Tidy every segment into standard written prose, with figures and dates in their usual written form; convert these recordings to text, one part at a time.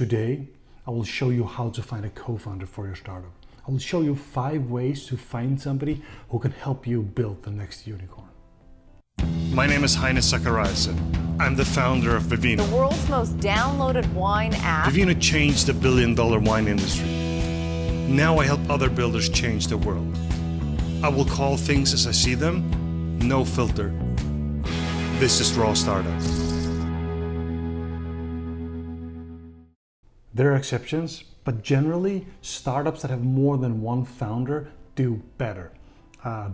Today, I will show you how to find a co-founder for your startup. I will show you 5 ways to find somebody who can help you build the next unicorn. My name is Heine Zachariasen. I'm the founder of Vivino. The world's most downloaded wine app. Vivino changed the billion-dollar wine industry. Now I help other builders change the world. I will call things as I see them, no filter. This is Raw Startup. There are exceptions, but generally, startups that have more than one founder do better.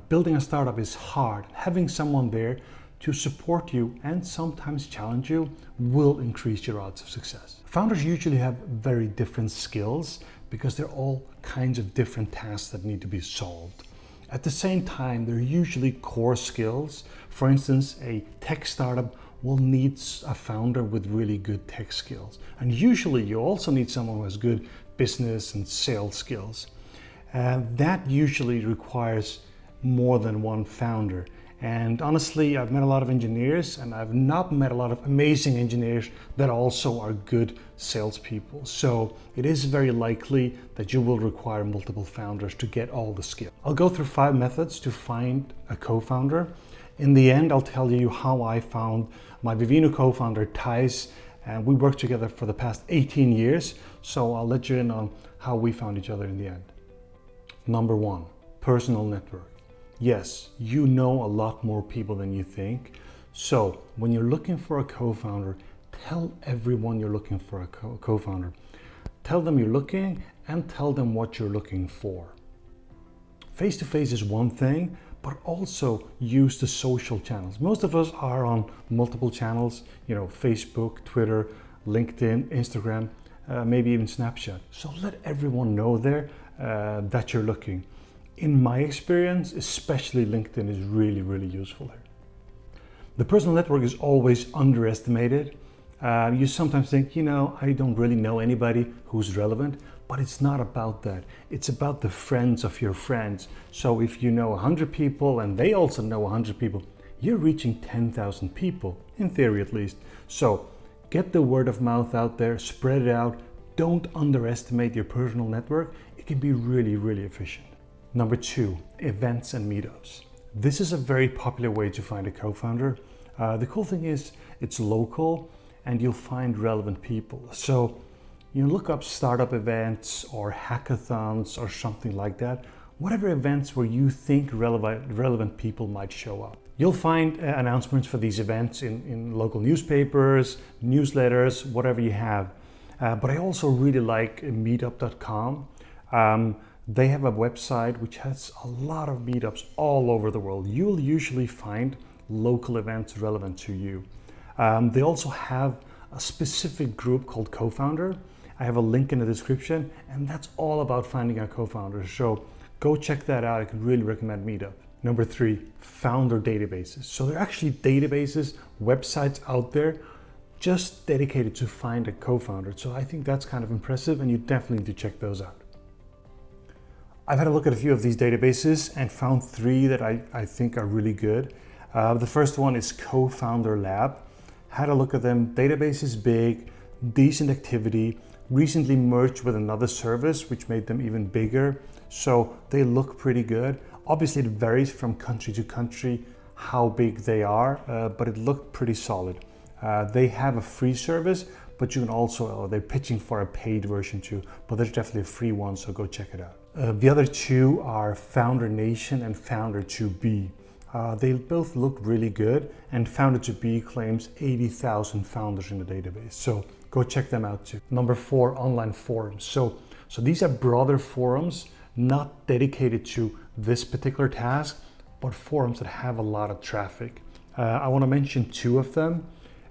Building a startup is hard. Having someone there to support you and sometimes challenge you will increase your odds of success. Founders usually have very different skills because they're all kinds of different tasks that need to be solved. At the same time, they're usually core skills. For instance, a tech startup will need a founder with really good tech skills. And usually you also need someone who has good business and sales skills. That usually requires more than one founder. And honestly, I've met a lot of engineers and I've not met a lot of amazing engineers that also are good salespeople. So it is very likely that you will require multiple founders to get all the skills. I'll go through 5 methods to find a co-founder. In the end, I'll tell you how I found my Vivino co-founder, Thijs, and we worked together for the past 18 years. So I'll let you in on how we found each other in the end. Number 1, personal network. Yes, you know a lot more people than you think. So when you're looking for a co-founder, tell everyone you're looking for a co-founder. Tell them you're looking and tell them what you're looking for. Face-to-face is one thing, but also use the social channels. Most of us are on multiple channels, Facebook, Twitter, LinkedIn, Instagram, maybe even Snapchat. So let everyone know there that you're looking. In my experience, especially LinkedIn is really, really useful here. The personal network is always underestimated. You sometimes think, I don't really know anybody who's relevant, but it's not about that. It's about the friends of your friends. So if you know 100 people and they also know 100 people, you're reaching 10,000 people, in theory at least. So get the word of mouth out there, spread it out. Don't underestimate your personal network. It can be really, really efficient. Number 2, events and meetups. This is a very popular way to find a co-founder. The cool thing is it's local and you'll find relevant people. So look up startup events or hackathons or something like that. Whatever events where you think relevant people might show up. You'll find announcements for these events in local newspapers, newsletters, whatever you have. But I also really like meetup.com. They have a website which has a lot of meetups all over the world. You'll usually find local events relevant to you. They also have a specific group called Co-founder. I have a link in the description, and that's all about finding a co-founder. So go check that out. I could really recommend Meetup. Number 3, founder databases. So there are actually databases, websites out there just dedicated to find a co-founder. So I think that's kind of impressive, and you definitely need to check those out. I've had a look at a few of these databases and found 3 that I think are really good. The first one is Co-founder Lab. Had a look at them. Database is big, decent activity, recently merged with another service which made them even bigger. So they look pretty good. Obviously it varies from country to country how big they are, but it looked pretty solid. They have a free service, but you can also, they're pitching for a paid version too, but there's definitely a free one, so go check it out. The other 2 are Founder Nation and Founder 2B. They both look really good, and Founder 2B claims 80,000 founders in the database, so go check them out too. Number 4, online forums. So these are broader forums, not dedicated to this particular task, but forums that have a lot of traffic. I want to mention 2 of them,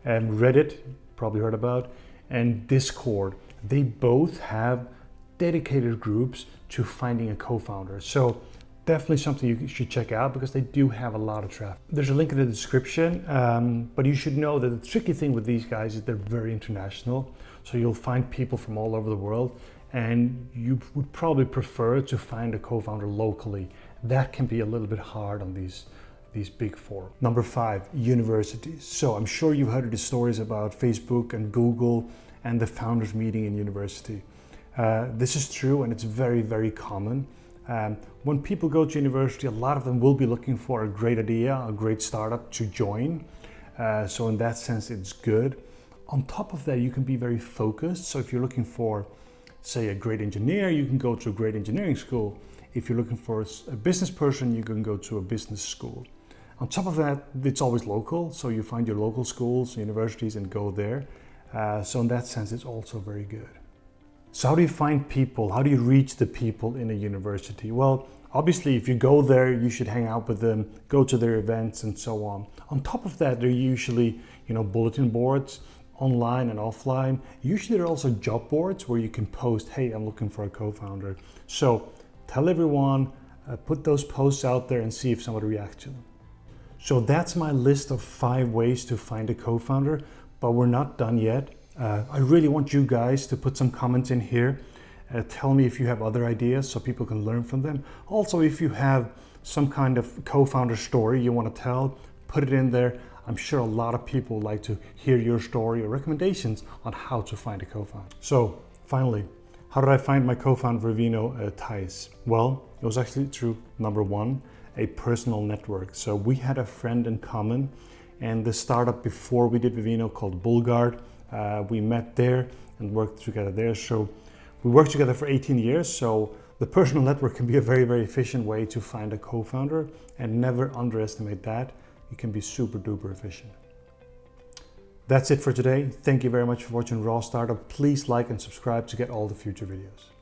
Reddit, probably heard about, and Discord. They both have dedicated groups to finding a co-founder. So definitely something you should check out because they do have a lot of traffic. There's a link in the description, but you should know that the tricky thing with these guys is they're very international. So you'll find people from all over the world, and you would probably prefer to find a co-founder locally. That can be a little bit hard on these big 4. Number 5, universities. So I'm sure you've heard the stories about Facebook and Google and the founders meeting in university. This is true, and it's very, very common. When people go to university, a lot of them will be looking for a great idea, a great startup to join. So in that sense, it's good. On top of that, you can be very focused. So if you're looking for, say, a great engineer, you can go to a great engineering school. If you're looking for a business person, you can go to a business school. On top of that, it's always local. So you find your local schools, universities, and go there. So in that sense, it's also very good. So how do you find people? How do you reach the people in a university? Well, obviously, if you go there, you should hang out with them, go to their events, and so on. On top of that, there are usually, bulletin boards, online and offline. Usually there are also job boards where you can post, hey, I'm looking for a co-founder. So tell everyone, put those posts out there and see if somebody reacts to them. So that's my list of 5 ways to find a co-founder, but we're not done yet. I really want you guys to put some comments in here. Tell me if you have other ideas so people can learn from them. Also, if you have some kind of co-founder story you want to tell, put it in there. I'm sure a lot of people like to hear your story or recommendations on how to find a co-founder. So finally, how did I find my co-founder for Vivino, Thijs? Well, it was actually through number 1, a personal network. So we had a friend in common, and the startup before we did Vivino called Bullguard, we met there and worked together there. So we worked together for 18 years. So the personal network can be a very, very efficient way to find a co-founder, and never underestimate that. You can be super duper efficient. That's it for today. Thank you very much for watching Raw Startup. Please like and subscribe to get all the future videos.